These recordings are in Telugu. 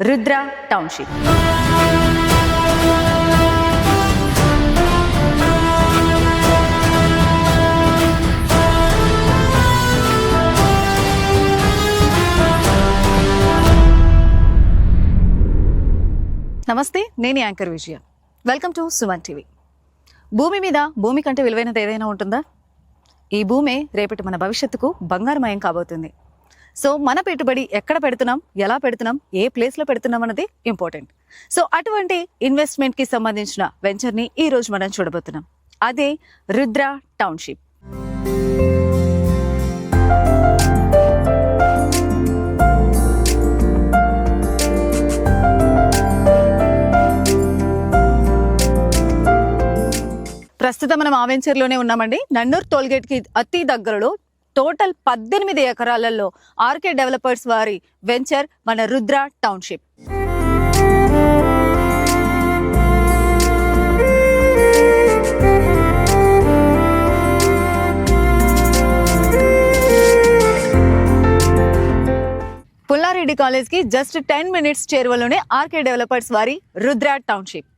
రుద్ర టౌన్షిప్. నమస్తే, నేను anchor Vijaya. Welcome to Suman TV. భూమి మీద భూమి కంటే విలువైనది ఏదైనా ఉంటుందా? ఈ భూమే రేపటి మన భవిష్యత్తుకు బంగారమయం కాబోతుంది. సో మన పెట్టుబడి ఎక్కడ పెడుతున్నాం, ఎలా పెడుతున్నాం, ఏ ప్లేస్లో పెడుతున్నాం అన్నది ఇంపార్టెంట్. సో అటువంటి ఇన్వెస్ట్మెంట్కి సంబంధించిన వెంచర్ని ఈ రోజు మనం చూడబోతున్నాం. అదే రుద్ర టౌన్షిప్. ప్రస్తుతం మనం ఆ వెంచర్లోనే ఉన్నామండి. నన్నూరు టోల్గేట్కి అతి దగ్గరలో టోటల్ 18 ఎకరాలలో ఆర్కే డెవలపర్స్ వారి వెంచర్ మన రుద్ర టౌన్షిప్. పుల్లారెడ్డి కాలేజ్కి జస్ట్ 10 minutes చేరువలోనే ఆర్కే డెవలపర్స్ వారి రుద్ర టౌన్షిప్.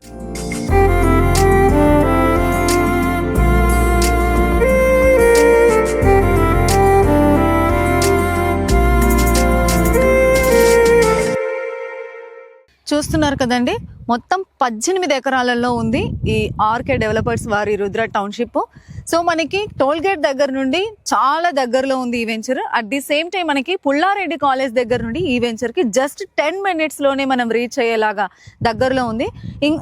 చూస్తున్నారు కదండి, మొత్తం 18 ఎకరాలలో ఉంది ఈ ఆర్కే డెవలపర్స్ వారి రుద్ర టౌన్షిప్. సో మనకి టోల్గేట్ దగ్గర నుండి చాలా దగ్గరలో ఉంది ఈ venture. At the same time మనకి పుల్లారెడ్డి కాలేజ్ దగ్గర నుండి ఈ వెంచర్కి జస్ట్ 10 minutesలోనే మనం రీచ్ అయ్యేలాగా దగ్గరలో ఉంది.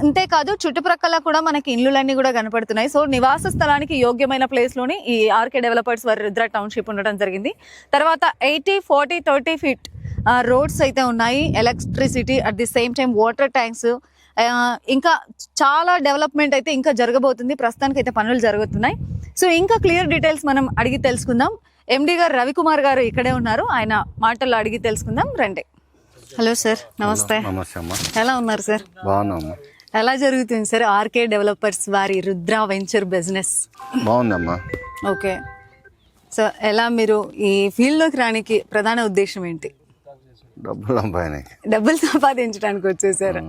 ఇంతేకాదు చుట్టుప్రక్కల కూడా మనకి ఇల్లులన్నీ కూడా కనపడుతున్నాయి. సో నివాస స్థలానికి యోగ్యమైన ప్లేస్లోనే ఈ ఆర్కే డెవలపర్స్ వారి రుద్ర టౌన్షిప్ ఉండడం జరిగింది. తర్వాత 80, 40, 30 feet రోడ్స్ అయితే ఉన్నాయి, electricity, at the same time water tanks, ఇంకా చాలా డెవలప్మెంట్ అయితే ఇంకా జరగబోతుంది. ప్రస్తుతానికి అయితే పనులు జరుగుతున్నాయి. సో ఇంకా క్లియర్ డీటెయిల్స్ మనం అడిగి తెలుసుకుందాం. ఎండి గారు రవికుమార్ గారు ఇక్కడే ఉన్నారు, ఆయన మాటల్లో అడిగి తెలుసుకుందాం రండి. హలో సార్, నమస్తే. ఎలా ఉన్నారు సార్? బాగున్నామ్మా. ఎలా జరుగుతుంది సార్ ఆర్కే డెవలపర్స్ వారి రుద్ర వెంచర్ బిజినెస్? బాగుందమ్మా. ఓకే, సో ఎలా మీరు ఈ ఫీల్డ్లోకి రానికి ప్రధాన ఉద్దేశం ఏంటి? డబ్బులు సంపాదించడానికి వచ్చేసారు.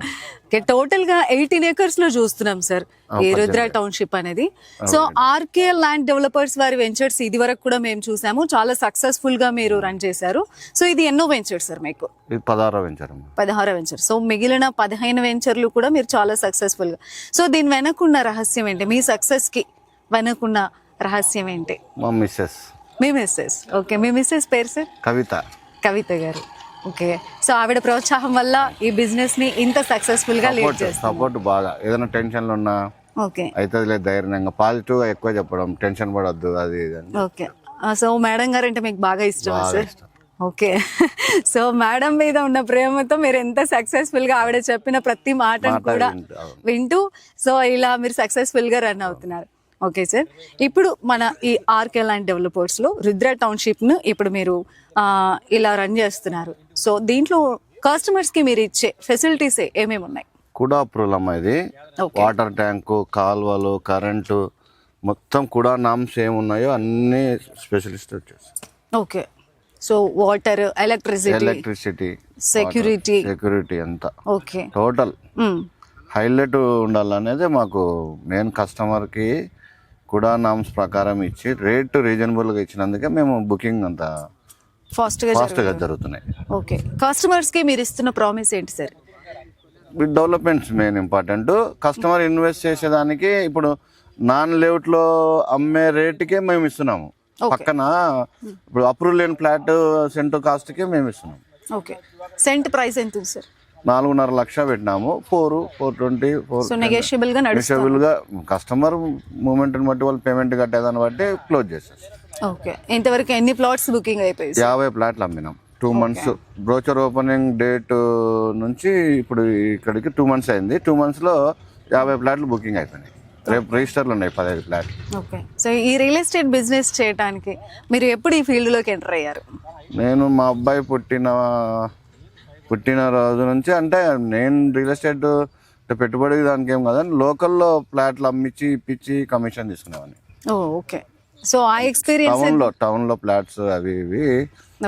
టోటల్ గా 18 acres లో చూస్తున్నాం సార్ ఈ రుద్ర టౌన్షిప్ అనేది. సో ఆర్కే ల్యాండ్ డెవలపర్స్ వారి వెంచర్స్ ఇది వరకు కూడా మేము చూసాము, చాలా సక్సెస్ఫుల్ గా మీరు రన్ చేశారు. సో ఇది ఎన్నో వెంచర్ సార్ మీకు? 16వ వెంచర్. సో మిగిలిన 15 వెంచర్లు కూడా మీరు చాలా సక్సెస్ఫుల్ గా. సో దీని వెనకున్న రహస్యం ఏంటి? మీ సక్సెస్ కి వెనకున్న రహస్యం ఏంటి? మీ మిస్సెస్. ఓకే, మీ మిస్సెస్ పేరు సార్? కవిత గారు. ఓకే, సో ఆవిడ ప్రోత్సాహం వల్ల ఈ బిజినెస్ ని ఇంత సక్సెస్ఫుల్ గా లీడ్ చేస్తారు. సపోర్ట్ బాగా, ఏదైనా టెన్షన్లు ఉన్నా ఓకే అయితే ధైర్యంగా పాజిటివ్ గా ఎక్కువ చెప్పడం, టెన్షన్ పడద్దు అది. ఓకే, సో మేడం గారు అంటే మీకు బాగా ఇష్టం సార్? ఓకే, సో మేడం మీద ఉన్న ప్రేమతో మీరు ఎంత సక్సెస్ఫుల్ గా ఆవిడ చెప్పిన ప్రతి మాటను కూడా వింటూ సో ఇలా మీరు సక్సెస్ఫుల్ గా రన్ అవుతున్నారు. ఓకే సార్, ఇప్పుడు మన ఈ ఆర్కే ల్యాండ్ డెవలపర్స్ లో రుద్ర టౌన్షిప్ ను ఇప్పుడు మీరు ఇలా రన్ చేస్తున్నారు. సో దీంట్లో కస్టమర్స్ కి మీరు ఇచ్చే ఫెసిలిటీస్ ఏమేమి ఉన్నాయి? కూడా అప్రూవల్ అమ్మా, ఇది వాటర్ ట్యాంకు, కాలువలు, కరెంటు, మొత్తం కూడా నామ్స్ ఏమున్నాయో అన్ని స్పెషలిస్ట్ వచ్చేసి. Okay, so water, electricity, security అంతా ఓకే టోటల్ హైలైట్ ఉండాలనేది మాకు మెయిన్. కస్టమర్ కి కూడా నామ్స్ ప్రకారం ఇచ్చి రేట్ రీజనబుల్ గా ఇచ్చినందుకే మేము బుకింగ్ అంతా ఫాస్ట్ గా జరుగుతున్నాయి. ఓకే, కస్టమర్స్ కి మీరు ఇస్తున్న ప్రామిస్ ఏంటి sir? Developments main important. Customer invest చేసేదానికి ఇప్పుడు నాన్ లేఅవుట్ లో అమ్మే రేటుకే మేము ఇస్తున్నాము. పక్కన ఇప్పుడు అప్రూవల్ లేని ఫ్లాట్ సెంట్ కాస్ట్ కి మేము ఇస్తున్నాం. ఓకే, సెంట్ ప్రైస్ ఎంత సార్? 4.5 లక్షలు పెట్టినాము. 420 నెగోషియబుల్ గా కస్టమర్ మూమెంట్ బట్టి వాళ్ళు పేమెంట్ కట్టేదాన్ని బట్టి క్లోజ్ చేసేసి. ఓకే, ఇంతవరకు ఎన్ని ప్లాట్స్ బుకింగ్ అయిపోయి? 50 ప్లాట్లు అమ్మినాం. 2 months బ్రోచర్ ఓపెనింగ్ డేట్ నుంచి ఇప్పుడు ఇక్కడికి 2 months అయింది. 2 months లో 50 ప్లాట్లు బుకింగ్ అయిపోయినాయి. రేపు రిజిస్టర్లు ఉన్నాయి 15 ప్లాట్లు. ఓకే, సో ఈ రియల్ ఎస్టేట్ బిజినెస్ చేయడానికి మీరు ఎప్పుడు ఈ ఫీల్డ్ లోకి ఎంటర్ అయ్యారు? నేను మా అబ్బాయి పుట్టిన రోజు నుంచి, అంటే నేను రియల్ ఎస్టేట్ పెట్టుబడి దానికి ఏం కాదని లోకల్లో ఫ్లాట్లు అమ్మించి ఇప్పించి కమిషన్ తీసుకునేవాడిని. ఓకే, సో ఆ ఎక్స్పీరియన్స్ టౌన్ లో ఫ్లాట్స్ అవి ఇవి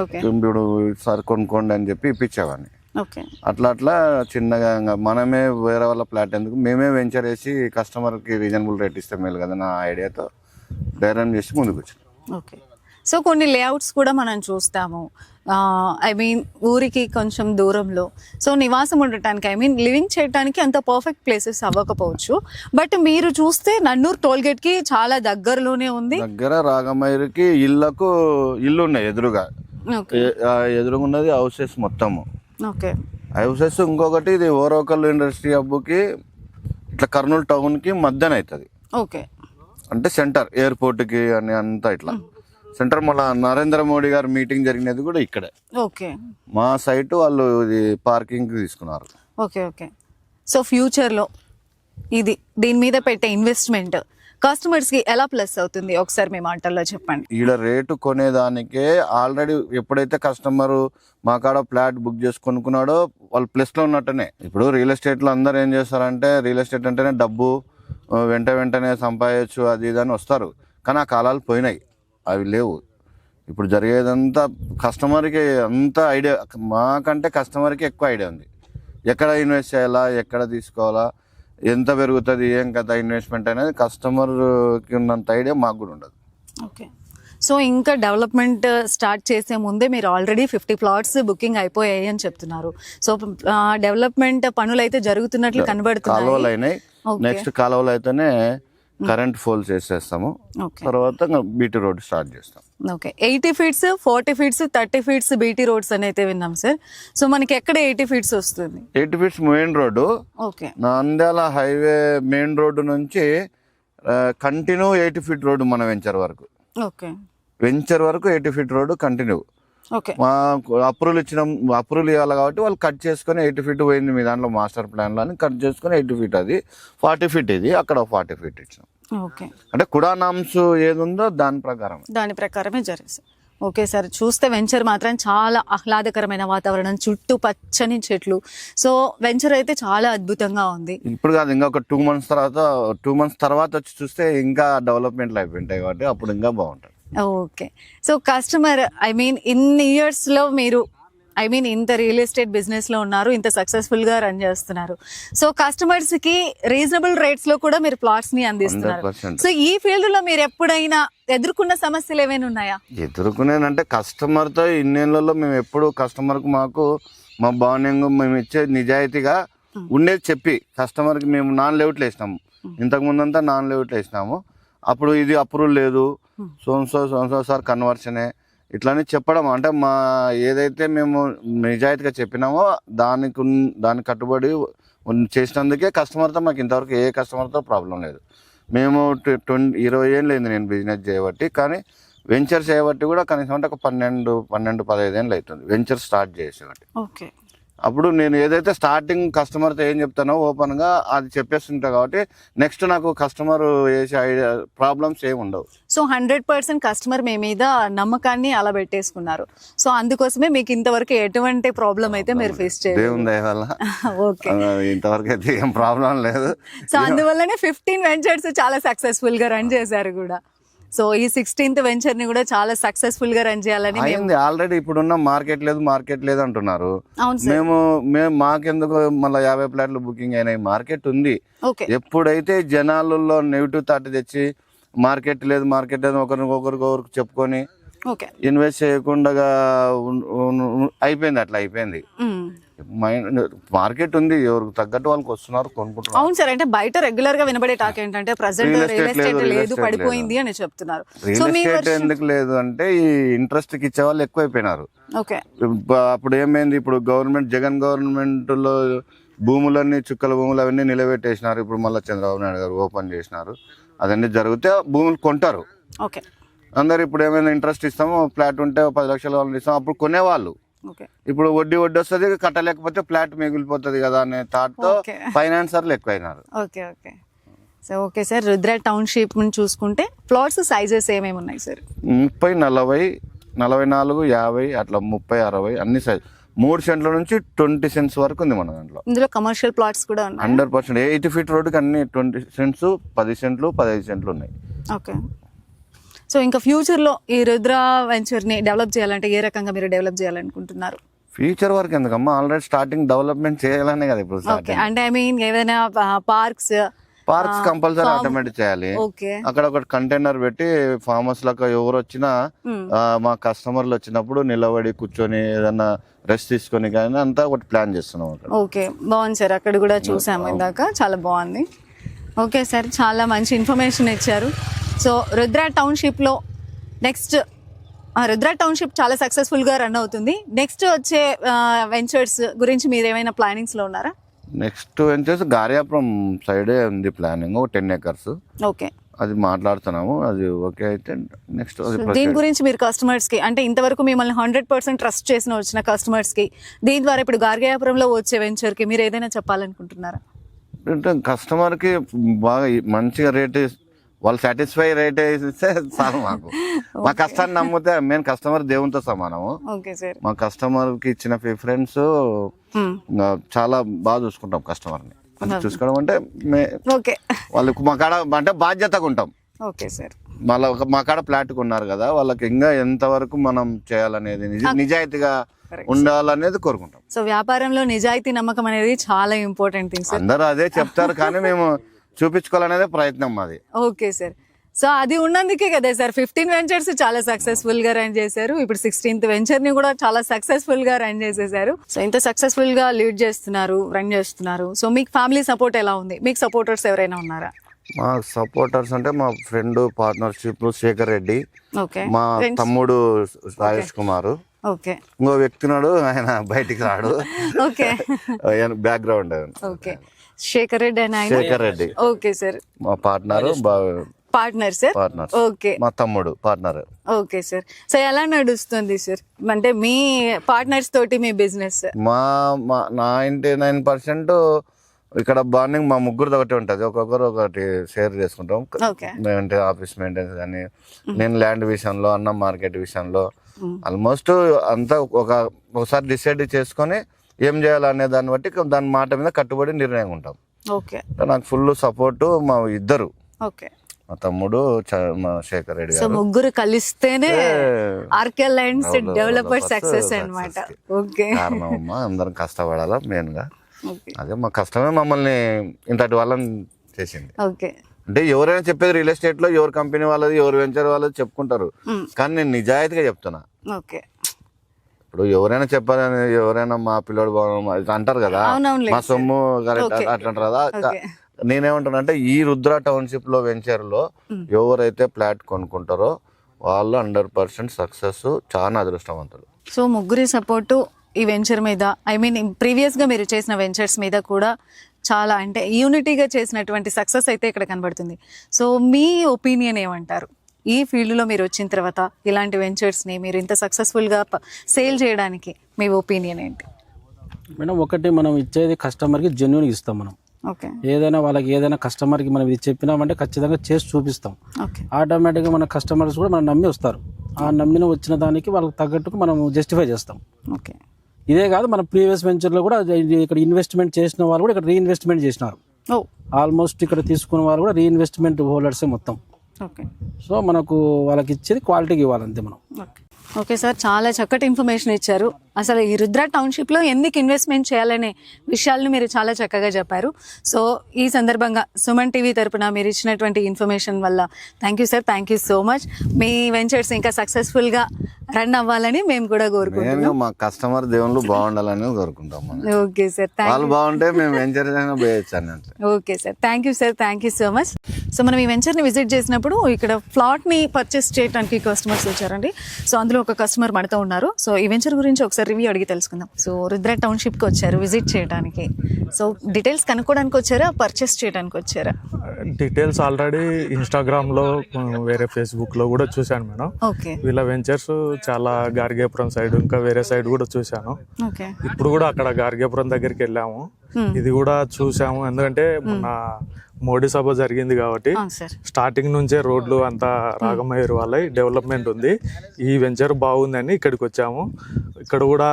ఓకే ఇప్పుడు సార్ కొనుక్కోండి అని చెప్పి ఇప్పించేవాడిని. ఓకే అట్లా చిన్నగా ఇంకా మనమే వేరే వాళ్ళ ఫ్లాట్ ఎందుకు, మేమే వెంచర్ వేసి కస్టమర్కి రీజనబుల్ రేట్ ఇస్తే మేలు కదా నా ఐడియాతో ధైర్యం చేసి ముందుకు వచ్చాను. ఓకే. సో కొన్ని లేఅవుట్స్ కూడా మనం చూస్తాము, ఐ మీన్ ఊరికి కొంచెం దూరంలో, సో నివాసం ఉండటానికి ఐ మీన్ లివింగ్ చేయడానికి అంత పర్ఫెక్ట్ ప్లేసెస్ అవ్వకపోవచ్చు. బట్ మీరు చూస్తే నన్నూరు టోల్గేట్కి చాలా దగ్గరలోనే ఉంది. దగ్గర రాగమైరికి ఇల్లు ఉన్నాయి ఎదురుగా, ఎదురుగా ఉన్నది హౌసెస్ మొత్తము. ఓకే. హౌసెస్ ఇంకొకటి ఇది ఓరోకల్ ఇండస్ట్రీ హబ్కి ఇట్లా కర్నూలు టౌన్కి మధ్యన అవుతుంది. ఓకే. అంటే సెంటర్ ఎయిర్పోర్ట్కి అని అంతా ఇట్లా సెంటర్. మళ్ళీ నరేంద్ర మోడీ గారు మీటింగ్ జరిగినది కూడా ఇక్కడే. ఓకే. మా సైట్ వాళ్ళు ఇది పార్కింగ్ తీసుకున్నారు. ఓకే. ఓకే. సో ఫ్యూచర్లో దీని మీద పెట్టే ఇన్వెస్ట్మెంట్ కస్టమర్స్కి ఎలా ప్లస్ అవుతుంది ఒకసారి మీ మాటల్లో చెప్పండి. ఈడ రేటు కొనేదానికే ఆల్రెడీ ఎప్పుడైతే కస్టమర్ మా కాడ ఫ్లాట్ బుక్ చేసి కొనుక్కున్నాడో వాళ్ళు ప్లస్లో ఉన్నట్టునే. ఇప్పుడు రియల్ ఎస్టేట్లో అందరూ ఏం చేస్తారంటే రియల్ ఎస్టేట్ అంటేనే డబ్బు వెంటనే సంపాదించు అది ఇది అని వస్తారు, కానీ ఆ కాలాలు పోయినాయి, అవి లేవు. ఇప్పుడు జరిగేదంతా కస్టమర్కి అంత ఐడియా, మాకంటే కస్టమర్కి ఎక్కువ ఐడియా ఉంది. ఎక్కడ ఇన్వెస్ట్ చేయాలా, ఎక్కడ తీసుకోవాలా, ఎంత పెరుగుతుంది, ఏం కదా ఇన్వెస్ట్మెంట్ అనేది కస్టమర్కి ఉన్నంత ఐడియా మాకు కూడా ఉండదు. ఓకే. సో ఇంకా డెవలప్మెంట్ స్టార్ట్ చేసే ముందే మీరు ఆల్రెడీ 50 ప్లాట్స్ బుకింగ్ అయిపోయాయి అని చెప్తున్నారు. సో డెవలప్మెంట్ పనులు అయితే జరుగుతున్నట్లు కనబడుతున్నాయి. కాలువలు అయినాయి, నెక్స్ట్ కాలువలు అయితేనే కరెంట్ ఫోల్స్ వేసేస్తాము, తర్వాత బీటీ రోడ్ స్టార్ట్ చేస్తాం. Okay. 80 feets 40 feets 30 feets BT roads అని అయితే విన్నాం సార్. సో మనకి ఎక్కడ 80 ఫీట్స్ వస్తుంది? 80 feets main road. Okay. Nandyal highway main road నుంచి కంటిన్యూ 80 ఫీట్ రోడ్డు మన వెంచర్ వరకు. ఓకే. వెంచర్ వరకు 80 ఫీట్ రోడ్డు కంటిన్యూ. ఓకే. మా అప్రూవల్ ఇవ్వాలి కాబట్టి వాళ్ళు కట్ చేసుకొని 80 ఫీట్ పోయింది మీ దాంట్లో మాస్టర్ ప్లాన్లో అని కట్ చేసుకొని 80 ఫీట్ అది 40 ఫీట్ ఇది అక్కడ 40 ఫీట్ ఇచ్చాం. ఓకే. అంటే కుడానాంశ ఏది ఉందో దాని ప్రకారమే జరిగింది. Okay sir. చూస్తే వెంచర్ మాత్రం చాలా ఆహ్లాదకరమైన వాతావరణం, చుట్టూ పచ్చని చెట్లు. సో వెంచర్ అయితే చాలా అద్భుతంగా ఉంది. ఇప్పుడు కాదు, ఇంకా ఒక 2 మంత్స్ తర్వాత వచ్చి చూస్తే ఇంకా డెవలప్మెంట్లు అయిపోయింటాయి కాబట్టి అప్పుడు ఇంకా బాగుంటుంది. Okay. So customer I mean ఇన్ని ఇయర్స్లో మీరు ఐ మీన్ ఇంత రియల్ ఎస్టేట్ బిజినెస్లో ఉన్నారు, ఇంత సక్సెస్ఫుల్గా రన్ చేస్తున్నారు. సో కస్టమర్స్కి రీజనబుల్ రేట్స్లో కూడా మీరు ప్లాట్స్ని అందిస్తున్నారు. 100%. సో ఈ ఫీల్డ్లో మీరు ఎప్పుడైనా ఎదుర్కొన్న సమస్యలు ఏమైనా ఉన్నాయా? ఎదుర్కొనేదంటే కస్టమర్తో ఇన్నేళ్లలో మేము ఎప్పుడు కస్టమర్కి మా బాండింగ్ మేము ఇచ్చే నిజాయితీగా ఉండేది చెప్పి కస్టమర్కి మేము నాన్ లెవెట్లు వేసినాము. ఇంతకుముందంతా నాన్ లెవెట్లు వేసినాము. అప్పుడు ఇది అప్రూవల్ లేదు, సోన్సో సార్ కన్వర్షనే ఇట్లానే చెప్పడం. అంటే మా ఏదైతే మేము నిజాయితీగా చెప్పినామో దానికి కట్టుబడి చేసినందుకే కస్టమర్తో మాకు ఇంతవరకు ఏ కస్టమర్తో ప్రాబ్లం లేదు. మేము 20 ఏళ్ళు అయింది నేను బిజినెస్ చేయబట్టి, కానీ వెంచర్ చేయబట్టి కూడా కనీసం అంటే ఒక 12-15 ఏళ్ళు అవుతుంది వెంచర్ స్టార్ట్ చేసేబట్టి. ఓకే. అప్పుడు నేను ఏదైతే స్టార్టింగ్ కస్టమర్తో ఏం చెప్తానో ఓపెన్గా అది చెప్పేస్తుంటా కాబట్టి నెక్స్ట్ నాకు కస్టమర్ వేసే ఐడియా ప్రాబ్లమ్స్ ఏమి ఉండవు. సో 100% కస్టమర్ మీ మీద నమ్మకాన్ని అలా పెట్టేసుకున్నారు. సో అందుకోసమే మీకు ఇంతవరకు ఎటువంటి ప్రాబ్లం అయితే మీరు ఫేస్ చేయలేదు. దేవుని దయ వల్ల ఓకే. ఇంతవరకు అయితే ఏం ప్రాబ్లం లేదు. సో అందువల్లనే 15 వెంచర్స్ చాలా సక్సెస్ఫుల్గా రన్ చేశారు కూడా. సో ఈ 16th వెంచర్ని కూడా చాలా సక్సెస్ఫుల్గా రన్ చేయాలని ఆల్రెడీ ఇప్పుడున్న మార్కెట్ లేదు అంటున్నారు. మేము మాకెందుకు మళ్ళీ 50 ఫ్లాట్లు బుకింగ్ అయినాయి, మార్కెట్ ఉంది. ఎప్పుడైతే జనాలలో నెగిటివ్ థాట్ తెచ్చి మార్కెట్ లేదు ఒకరికి చెప్పుకొని ఇన్వెస్ట్ చేయకుండా అయిపోయింది. మార్కెట్ ఉంది, ఎవరికి తగ్గట్టు వాళ్ళకి వస్తున్నారు, కొనుక్కుంటున్నారు. అవును సార్. అంటే బయట రెగ్యులర్ గా వినబడే టాక్ ఏంటంటే ప్రెజెంట్ రియల్ ఎస్టేట్ లేదు, పడిపోయింది అని చెప్తున్నారు. రియల్ ఎస్టేట్ ఎందుకు లేదు అంటే ఈ ఇంట్రెస్ట్ కి ఇచ్చే వాళ్ళు ఎక్కువైపోయినారు. ఓకే. అప్పుడు ఏమైంది, ఇప్పుడు జగన్ గవర్నమెంట్ లో భూములన్నీ చుక్కల భూములు అవన్నీ నిలబెట్టేసినారు. ఇప్పుడు మళ్ళీ చంద్రబాబు నాయుడు గారు ఓపెన్ చేసినారు. అదన్నీ జరిగితే భూములు కొంటారు ఓకే. అందరు. ఇప్పుడు ఏమైనా ఇంట్రెస్ట్ ఇస్తాము, ఫ్లాట్ ఉంటే 10 లక్షల వాళ్ళు ఇస్తాము, అప్పుడు కొనేవాళ్ళు. ఇప్పుడు వడ్డీ వస్తుంది, కట్టలేకపోతే ఫ్లాట్ మిగిలిపోతుంది కదా అనే థాట్ తో ఫైనాన్సర్లు ఎక్కువైనారు. Okay. Okay. So okay sir. Rudra township చూసుకుంటే ప్లాట్స్ సైజెస్ ఏమేమి ఉన్నాయి సార్? 30, 40, 44, 50 అట్లా 30, 60 అన్ని సైజ్. 3 సెంట్ల నుంచి 20 సెంట్స్ వరకు ఉంది మన దాంట్లో. ఇందులో కమర్షియల్ ప్లాట్స్ కూడా ఉన్నాయి. 100%. 80 ఫీట్ రోడ్డుకి అన్ని 20 సెంట్స్, 10 సెంట్లు, 15 సెంట్లు ఉన్నాయి. ఓకే. సో ఇంకా ఫ్యూచర్లో ఈ రుద్ర వెంచర్ని డెవలప్ చేయాలంటే ఏ రకంగా మీరు డెవలప్ చేయాలనుకుంటున్నారు? ఫ్యూచర్ వరకు ఎందుకమ్మా, ఆల్రెడీ స్టార్టింగ్ డెవలప్మెంట్ చేయాలనే కదా ఇప్పుడు ఓకే, అంటే ఐ మీన్ ఏదైనా పార్క్స్ కంపల్సరీ ఆటోమేటిక్ చేయాలి. ఓకే, అక్కడ ఒక కంటైనర్ పెట్టి ఫామ్ హౌస్ లకు ఎవరు వచ్చినా మా కస్టమర్లు వచ్చినప్పుడు నిలబడి కూర్చొని ఏదన్నా రెస్ట్ తీసుకొని కానీ అంతా ఒకటి ప్లాన్ చేస్తున్నాం అక్కడ. ఓకే, బాగుంది సార్, అక్కడ కూడా చూసాము ఇందాక, చాలా బాగుంది. ఓకే సార్, చాలా మంచి ఇన్ఫర్మేషన్ ఇచ్చారు. సో రుద్ర టౌన్షిప్లో నెక్స్ట్ రుద్ర టౌన్షిప్ చాలా సక్సెస్ఫుల్గా రన్ అవుతుంది. నెక్స్ట్ వచ్చే వెంచర్స్ గురించి మీరు ఏమైనా ప్లానింగ్స్లో ఉన్నారా? నెక్స్ట్ వెంచర్స్ గార్యాపురం సైడే ఉంది ప్లానింగ్, 10 acres. ఓకే, అది మాట్లాడుతున్నాము, అది ఓకే అయితే నెక్స్ట్ దీని గురించి మీరు కస్టమర్స్ కి, అంటే ఇంతవరకు మిమ్మల్ని 100% ట్రస్ట్ చేసిన వచ్చిన కస్టమర్స్ కి, దీని ద్వారా ఇప్పుడు గార్గాపురంలో వచ్చే వెంచర్ కి మీరు ఏదైనా చెప్పాలనుకుంటున్నారా? అంటే కస్టమర్ కి బాగా మంచిగా రేట్, వాళ్ళు సాటిస్ఫై రేట్ ఇస్తే చాలు మాకు. మా కష్టాన్ని నమ్మితే, మెయిన్ కస్టమర్ దేవునితో సమానము. ఓకే సార్, మా కస్టమర్ కి ఇచ్చిన ప్రిఫరెన్స్ చాలా బాగా చూసుకుంటాం కస్టమర్ ని. చూసుకోవడం అంటే ఓకే, వాళ్ళకి మా కాడ అంటే బాధ్యతగా ఉంటాం. ఓకే సార్, మళ్ళీ మా కాడ ఫ్లాట్ కొన్నారు కదా, వాళ్ళకి ఇంకా ఎంతవరకు మనం చేయాలనేది నిజాయితీగా ఉండాలనేది కోరుకుంటాం. సో వ్యాపారంలో నిజాయితీ, నమ్మకం అనేది చాలా ఇంపార్టెంట్ థింగ్ సార్. అందరూ అదే చెప్తారు కానీ మేము చూపించుకోవాలనేదే ప్రయత్నం మాది. ఓకే సార్, సో అది ఉన్నందుకే కదా సార్ 15 వెంచర్స్ చాలా సక్సెస్ఫుల్ గా రన్ చేశారు. ఇప్పుడు 16th వెంచర్ ని కూడా చాలా సక్సెస్ఫుల్ గా రన్ చేసేసారు. సో ఇంత సక్సెస్ఫుల్ గా లీడ్ చేస్తున్నారు, రన్ చేస్తున్నారు. సో మీకు ఫ్యామిలీ సపోర్ట్ ఎలా ఉంది? మీకు సపోర్టర్స్ ఎవరైనా ఉన్నారా? మా సపోర్టర్స్ అంటే మా friend partnership Shekhar Reddy, okay, మా తమ్ముడు రాజేష్ కుమార్, ఓకే, ఇంకో వ్యక్తి నాడు, ఆయన బయటికి రాడు, okay, background. Okay, Shekhar Reddy అని ఆయన. శేఖర్ రెడ్డి ఓకే సార్, మా పార్ట్నర్ సార్. పార్ట్నర్, ఓకే, మా తమ్ముడు పార్ట్నర్. ఓకే సార్, సో ఎలా నడుస్తుంది సార్ అంటే మీ పార్ట్నర్స్ తోటి మీ బిజినెస్? మా 99% ఇక్కడ బాండింగ్ మా ముగ్గురు ఒకటి ఉంటుంది, ఒక్కొక్కరు ఒకటి షేర్ చేసుకుంటాం. అంటే ఆఫీస్ మెయింటెనెన్స్ కానీ, నేను ల్యాండ్ విషయంలో, అన్న మార్కెట్ విషయంలో ఆల్మోస్ట్ అంతా ఒకసారి డిసైడ్ చేసుకొని ఏం చేయాలనే దాన్ని బట్టి దాని మాట మీద కట్టుబడి నిర్ణయం ఉంటాం. ఓకే, నాకు ఫుల్ సపోర్ట్ మా ఇద్దరు, ఓకే, మా తమ్ముడు, మా శేఖర్ రెడ్డి సో గారు. ముగ్గురు కలిస్తేనే ఆర్కే ల్యాండ్స్ డెవలపర్ సక్సెస్ అన్నమాట. ఓకే, కారణమమ్మా, అందరం కష్టపడాలా మెయిన్ గా. అదే మా కష్టమే మమ్మల్ని ఇంతటి వాళ్ళని చేసింది. ఓకే, అంటే ఎవరైనా చెప్పేది రియల్ ఎస్టేట్ లో ఎవరు కంపెనీ వాళ్ళది, ఎవరు వెంచర్ వాళ్ళది చెప్పుకుంటారు, కానీ నేను నిజాయితీగా చెప్తున్నా. ఓకే, ఇప్పుడు ఎవరైనా చెప్పాలని, ఎవరైనా మా పిల్లోడు అంటారు కదా, మా సొమ్ము అట్లా అంటారు కదా. నేనేమంటున్నా అంటే ఈ రుద్ర టౌన్షిప్ లో వెంచర్ లో ఎవరైతే ఫ్లాట్ కొనుక్కుంటారో వాళ్ళు 100% సక్సెస్, చాలా అదృష్టవంతులు. సో ముగ్గురి సపోర్టు ఈ వెంచర్ మీద, ఐ మీన్ ప్రీవియస్ గా మీరు చేసిన వెంచర్స్ మీద కూడా చాలా అంటే యూనిటీగా చేసినటువంటి సక్సెస్ అయితే ఇక్కడ కనబడుతుంది. సో మీ ఒపీనియన్ ఏమంటారు? ఈ ఫీల్డ్లో మీరు వచ్చిన తర్వాత ఇలాంటి వెంచర్స్ని మీరు ఇంత సక్సెస్ఫుల్గా సేల్ చేయడానికి మీ ఒపీనియన్ ఏంటి? మేడం, ఒకటి మనం ఇచ్చేది కస్టమర్కి జెన్యున్గా ఇస్తాం. మనం ఓకే, ఏదైనా వాళ్ళకి ఏదైనా కస్టమర్కి మనం ఇది చెప్పినామంటే ఖచ్చితంగా చేసి చూపిస్తాం. ఓకే, ఆటోమేటిక్గా మన కస్టమర్స్ కూడా మనం నమ్మి వస్తారు. ఆ నమ్మిన వచ్చిన దానికి వాళ్ళకి తగ్గట్టుకు మనం జస్టిఫై చేస్తాం. ఓకే, ఇదే కాదు, మన ప్రీవియస్ వెంచర్లో కూడా ఇక్కడ ఇన్వెస్ట్మెంట్ చేసిన వాళ్ళు కూడా ఇక్కడ రీఇన్వెస్ట్మెంట్ చేసినారు. ఆల్మోస్ట్ ఇక్కడ తీసుకున్న వాళ్ళు కూడా రీఇన్వెస్ట్మెంట్ హోల్డర్సే మొత్తం. ఓకే, సో మనకు వాళ్ళకి ఇచ్చేది క్వాలిటీకి ఇవ్వాలంతే మనం. ఓకే సార్, చాలా చక్కటి ఇన్ఫర్మేషన్ ఇచ్చారు. అసలు ఈ రుద్ర టౌన్షిప్లో ఎందుకు ఇన్వెస్ట్మెంట్ చేయాలనే విషయాలను మీరు చాలా చక్కగా చెప్పారు. సో ఈ సందర్భంగా సుమన్ టీవీ తరపున మీరు ఇచ్చినటువంటి ఇన్ఫర్మేషన్ వల్ల thank you sir, thank you so much. Me ventures ఇంకా సక్సెస్ఫుల్గా రన్ అవ్వాలని మేము కూడా కోరుకుంటున్నాం. మా కస్టమర్ దేవుళ్ళు బాగుండాలని కోరుకుంటాం. ఓకే సార్, వాళ్ళు బాగుంటే మేము venture okay sir, thank you sir, thank you so much. So మనం ఈ వెంచర్ని విజిట్ చేసినప్పుడు ఇక్కడ ఫ్లాట్ని పర్చేస్ చేయడానికి కస్టమర్స్ వచ్చారండి. సో అందులో ఒక కస్టమర్ మనతో ఉన్నారు. సో ఈ వెంచర్ గురించి ఒకసారి రివ్యూ అడిగి తెలుసుకుందాం. సో రుద్ర టౌన్షిప్కి వచ్చారు విజిట్ చేయడానికి. సో డీటెయిల్స్ కనుక్కోవడానికి వచ్చారా, పర్చేస్ చేయడానికి వచ్చారా? డీటెయిల్స్ ఆల్రెడీ ఇన్స్టాగ్రామ్లో, వేరే ఫేస్బుక్లో కూడా చూశాను మేడం. ఓకే, వీళ్ళ వెంచర్స్ చాలా గార్గేపురం సైడ్, ఇంకా వేరే సైడ్ కూడా చూశాను. ఓకే, ఇప్పుడు కూడా అక్కడ గార్గేపురం దగ్గరికి వెళ్ళాము. ఇది కూడా చూసాము. ఎందుకంటే మొన్న మోడీ సభ జరిగింది కాబట్టి సార్ స్టార్టింగ్ నుంచే రోడ్లు అంతా రాగమయ్యారు వాళ్ళ డెవలప్మెంట్ ఉంది. ఈ వెంచర్ బాగుందని ఇక్కడికి వచ్చాము. ఇక్కడ కూడా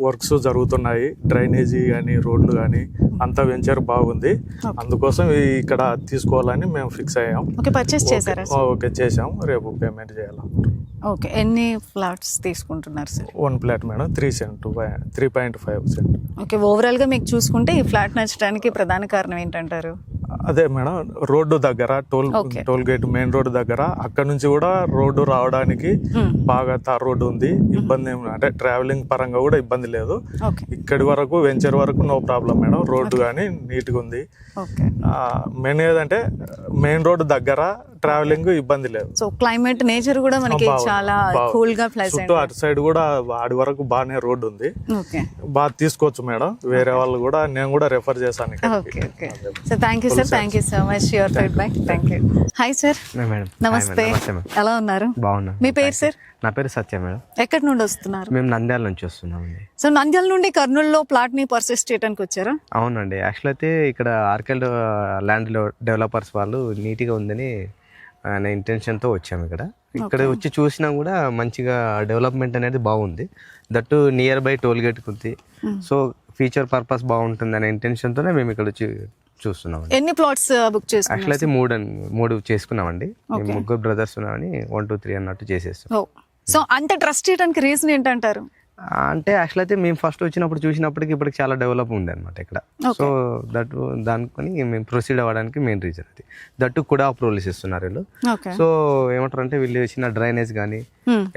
వర్క్స్ జరుగుతున్నాయి, డ్రైనేజీ కానీ రోడ్లు కానీ అంతా వెంచర్ బాగుంది. అందుకోసం ఇక్కడ తీసుకోవాలని మేము ఫిక్స్ అయ్యాం. ఓకే, పర్చేస్ చేశారా? ఓకే, చేసాం. రేపు పేమెంట్ చేయాలి. ఓకే, ఎన్ని ఫ్లాట్స్ తీసుకుంటున్నారు sir? 1 plot madam, 3 cent 3.5 cent. Okay, overall గా మీకు చూసుకుంటే ఈ ఫ్లాట్ నచ్చడానికి ప్రధాన కారణం ఏంటంటారు? అదే మేడం, రోడ్డు దగ్గర టోల్ గేట్ మెయిన్ రోడ్డు దగ్గర, అక్కడ నుంచి కూడా రోడ్డు రావడానికి బాగా తార్ రోడ్డు ఉంది. ఇబ్బంది అంటే ట్రావెలింగ్ పరంగా కూడా ఇబ్బంది లేదు. ఇక్కడి వరకు వెంచర్ వరకు నో ప్రాబ్లం మేడం. రోడ్డు కానీ నీట్గా ఉంది. మెయిన్ ఏదంటే మెయిన్ రోడ్డు దగ్గర ట్రావెలింగ్ ఇబ్బంది లేదు. సో క్లైమేట్ నేచర్ కూడా మనకి చాలా కూల్ గా ప్లెజెంట్. అటు సైడ్ కూడా ఆడి వరకు బాగానే రోడ్డు ఉంది. బాగా తీసుకోవచ్చు మేడం. వేరే వాళ్ళు కూడా నేను కూడా రెఫర్ చేశాను. So thank you sir, thank you so much your feedback. Thank you. Hi sir. నమస్తే, ఎలా ఉన్నారు? బాగున్నా. మీ పేరు సార్? నా పేరు సత్య మేడం. ఎక్కడి నుండి వస్తున్నారు? మేము నంద్యాల నుంచి వస్తున్నామండి. సో నంద్యాల నుండి కర్నూలులో ప్లాట్ ని పర్చేస్ చేయడానికి వచ్చారా? అవునండి. యాక్చువల్ అయితే ఇక్కడ ఆర్కెల్ ల్యాండ్ డెవలపర్స్ వాళ్ళు నీట్గా ఉందని అనే ఇంటెన్షన్తో వచ్చాము. ఇక్కడ వచ్చి చూసినా కూడా మంచిగా డెవలప్మెంట్ అనేది బాగుంది. That near by toll gate ఉంది. సో ఫ్యూచర్ పర్పస్ బాగుంటుంది అనే ఇంటెన్షన్తోనే మేము ఇక్కడ వచ్చి చూస్తున్నాం. ఎన్ని ప్లాట్స్ బుక్ చేసుకున్నారు? యాక్చువల్ అయితే మూడు చేసుకున్నామండి. ముగ్గురు బ్రదర్స్ ఉన్నామని 1, 2, 3 అన్నట్టు చేసేస్తాం. సో అంత ట్రస్ట్ చేయడానికి రీజన్ ఏంటంటారు? అంటే యాక్చువల్ అయితే మేము ఫస్ట్ వచ్చినప్పుడు చూసినప్పటికి ఇప్పటికి చాలా డెవలప్ ఉంది అనమాట ఇక్కడ. సో దానికొని మేము ప్రొసీడ్ అవ్వడానికి మెయిన్ రీజన్ అది. దట్టు కూడా అప్రూవల్స్ ఇస్తున్నారు వీళ్ళు. సో ఏమంటారు అంటే వీళ్ళు ఇచ్చిన డ్రైనేజ్ కానీ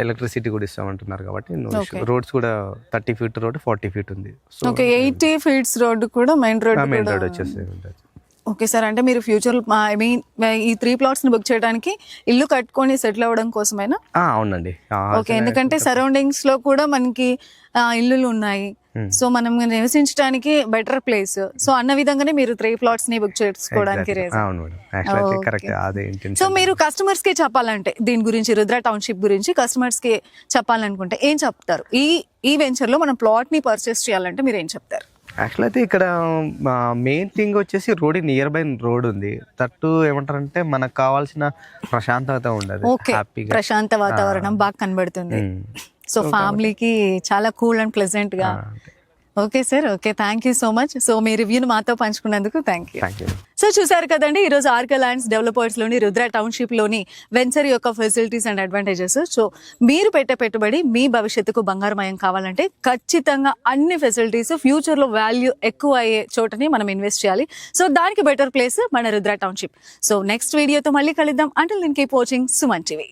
ఎలక్ట్రిసిటీ కూడా ఇస్తామంటున్నారు కాబట్టి రోడ్స్ కూడా 30 ఫీట్ రోడ్ 40 ఫీట్ ఉంది. సో 80 ఫీట్స్ రోడ్ కూడా మెయిన్ రోడ్ వచ్చేసి ఉంటుంది. ఓకే సార్, అంటే మీరు ఫ్యూచర్ ఐ మీన్ ఈ 3 ప్లాట్స్ ని బుక్ చేయడానికి ఇల్లు కట్టుకొని సెటిల్ అవ్వడం కోసమేనా? అవునండి. ఓకే, ఎందుకంటే సరౌండింగ్స్ లో కూడా మనకి ఇల్లులు ఉన్నాయి. సో మనం నివసించడానికి బెటర్ ప్లేస్. సో అన్న విధంగానే మీరు 3 ప్లాట్స్ ని బుక్ చేసుకోవడానికి సో మీరు కస్టమర్స్ కి చెప్పాలంటే దీని గురించి, రుద్ర టౌన్షిప్ గురించి కస్టమర్స్ కి చెప్పాలనుకుంటే ఏం చెప్తారు? ఈ వెంచర్ లో మనం ప్లాట్ ని పర్చేస్ చేయాలంటే మీరు ఏం చెప్తారు? యాక్చువల్ అయితే ఇక్కడ మెయిన్ థింగ్ వచ్చేసి రోడ్ నియర్ బై రోడ్ ఉంది. తట్టు ఏమంటారంటే మనకు కావాల్సిన ప్రశాంతత ఉండదు. హ్యాపీగా ప్రశాంత వాతావరణం బాగా కనబడుతుంది. సో ఫ్యామిలీకి చాలా కూల్ అండ్ ప్లెజెంట్ గా. Okay sir, okay, thank you so much. So మీ రివ్యూని మాతో పంచుకున్నందుకు థ్యాంక్ యూ. సో చూసారు కదండి, ఈరోజు ఆర్కే ల్యాండ్స్ డెవలపర్స్ లోని రుద్ర టౌన్షిప్ లోని వెంచర్ యొక్క ఫెసిలిటీస్ అండ్ అడ్వాంటేజెస్. సో మీరు పెట్టే పెట్టుబడి మీ భవిష్యత్తుకు బంగారమయం కావాలంటే ఖచ్చితంగా అన్ని ఫెసిలిటీస్ ఫ్యూచర్ లో వాల్యూ ఎక్కువ అయ్యే చోటని మనం ఇన్వెస్ట్ చేయాలి. సో దానికి బెటర్ ప్లేస్ మన రుద్ర టౌన్షిప్. సో నెక్స్ట్ వీడియోతో మళ్ళీ కలుద్దాం. Until then keep watching Suman TV.